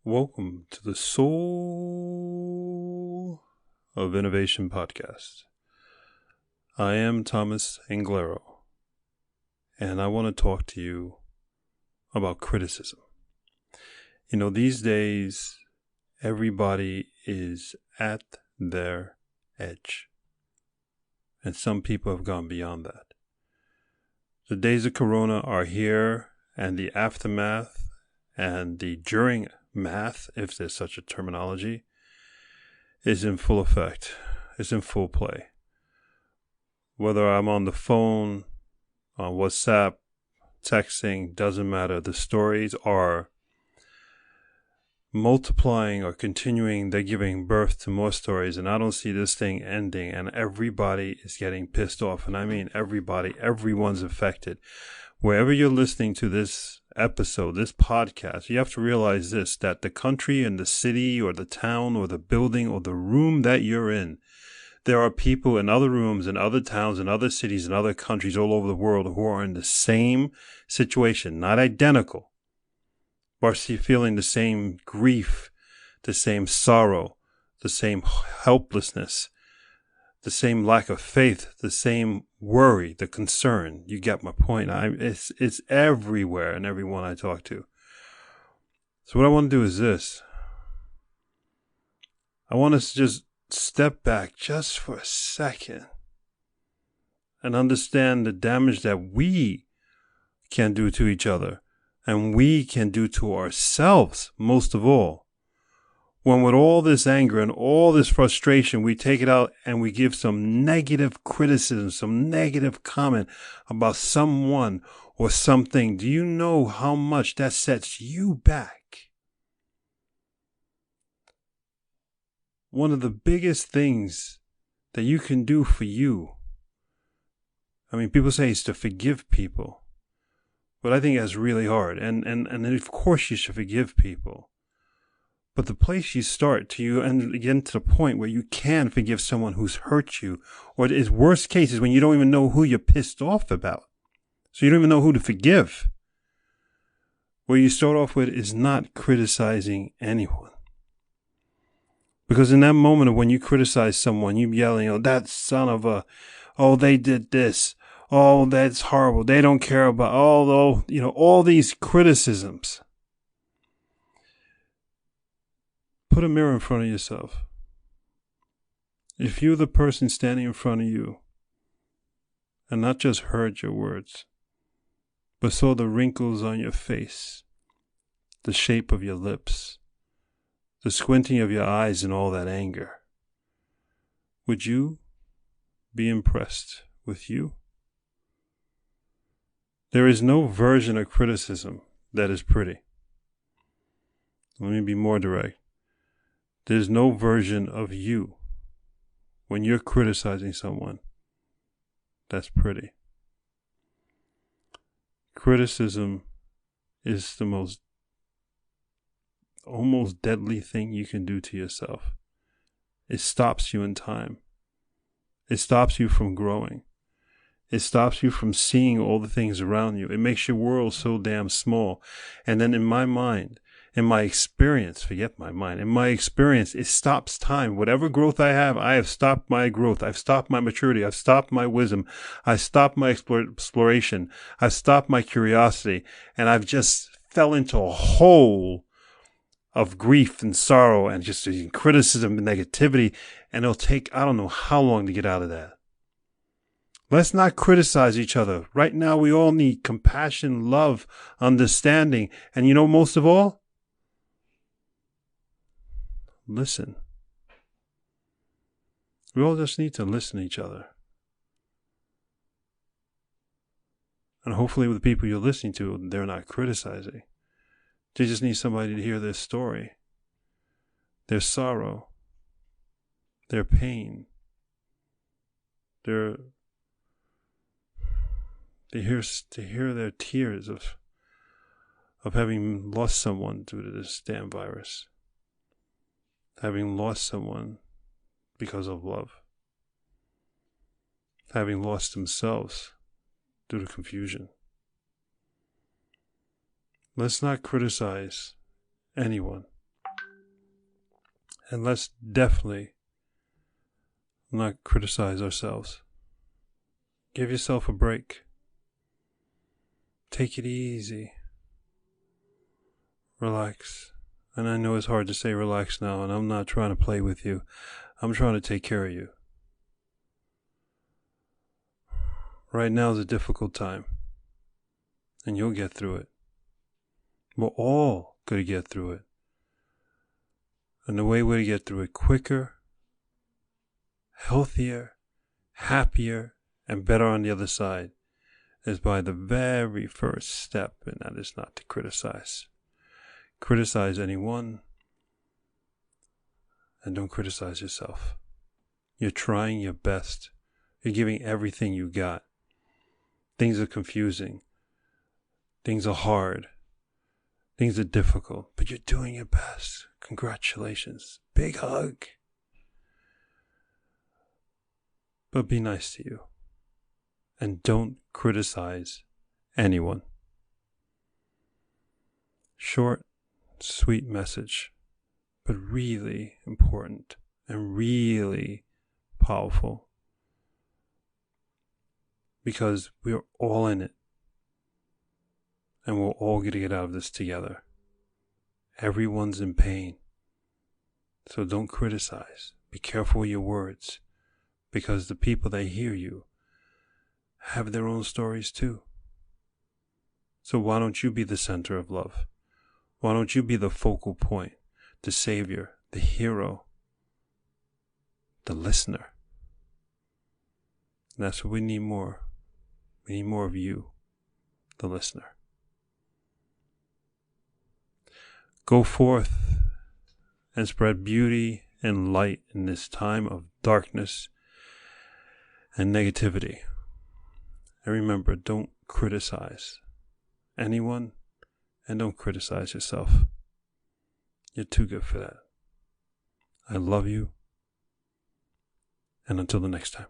Welcome to the Soul of Innovation podcast. I am Thomas Anglero, and I want to talk to you about criticism. You know, these days, everybody is at their edge, and some people have gone beyond that. The days of Corona are here, and the aftermath and the during math, if there's such a terminology, is in full effect, is in full play. Whether I'm on the phone, on WhatsApp, texting, doesn't matter. The stories are multiplying or continuing. They're giving birth to more stories, and I don't see this thing ending, and everybody is getting pissed off. And I mean everybody, everyone's affected. Wherever you're listening to this episode, this podcast, you have to realize this, that the country and the city or the town or the building or the room that you're in, there are people in other rooms in other towns and other cities and other countries all over the world who are in the same situation, not identical, but feeling the same grief, the same sorrow, the same helplessness, the same lack of faith, the same worry, the concern. You get my point. It's everywhere and everyone I talk to. So what I want to do is this. I want us to just step back just for a second and understand the damage that we can do to each other and we can do to ourselves most of all. When with all this anger and all this frustration, we take it out and we give some negative criticism, some negative comment about someone or something. Do you know how much that sets you back? One of the biggest things that you can do for you, I mean, people say it's to forgive people, but I think that's really hard. And of course you should forgive people. But the place you start to you and again to the point where you can forgive someone who's hurt you, or is worst case is when you don't even know who you're pissed off about. So you don't even know who to forgive. Where you start off with is not criticizing anyone. Because in that moment of when you criticize someone, you yelling, oh, that son of a, oh, they did this. Oh, that's horrible. They don't care about, all these criticisms. Put a mirror in front of yourself. If you're the person standing in front of you and not just heard your words, but saw the wrinkles on your face, the shape of your lips, the squinting of your eyes and all that anger, would you be impressed with you? There is no version of criticism that is pretty. Let me be more direct. There's no version of you when you're criticizing someone that's pretty. Criticism is the most almost deadly thing you can do to yourself. It stops you in time. It stops you from growing. It stops you from seeing all the things around you. It makes your world so damn small. And then in my mind, in my experience, forget my mind, in my experience, it stops time. Whatever growth I have stopped my growth. I've stopped my maturity. I've stopped my wisdom. I've stopped my exploration. I've stopped my curiosity. And I've just fell into a hole of grief and sorrow and just criticism and negativity. And it'll take, I don't know how long to get out of that. Let's not criticize each other. Right now, we all need compassion, love, understanding. And you know, most of all, listen. We all just need to listen to each other. And hopefully with the people you're listening to, they're not criticizing. They just need somebody to hear their story, their sorrow, their pain, to hear their tears of having lost someone due to this damn virus. Having lost someone because of love. Having lost themselves due to confusion. Let's not criticize anyone. And let's definitely not criticize ourselves. Give yourself a break. Take it easy. Relax. And I know it's hard to say relax now, and I'm not trying to play with you. I'm trying to take care of you. Right now is a difficult time, and you'll get through it. We're all going to get through it. And the way we're to get through it quicker, healthier, happier, and better on the other side is by the very first step, and that is not to criticize. Criticize anyone, and don't criticize yourself. You're trying your best. You're giving everything you got. Things are confusing. Things are hard. Things are difficult, but you're doing your best. Congratulations. Big hug. But be nice to you. And don't criticize anyone. Short, sweet message, but really important and really powerful. Because we're all in it. And we're all going to get out of this together. Everyone's in pain. So don't criticize. Be careful with your words. Because the people that hear you have their own stories too. So why don't you be the center of love? Why don't you be the focal point, the savior, the hero, the listener? And that's what we need more. We need more of you, the listener. Go forth and spread beauty and light in this time of darkness and negativity. And remember, don't criticize anyone, and don't criticize yourself. You're too good for that. I love you, and until the next time.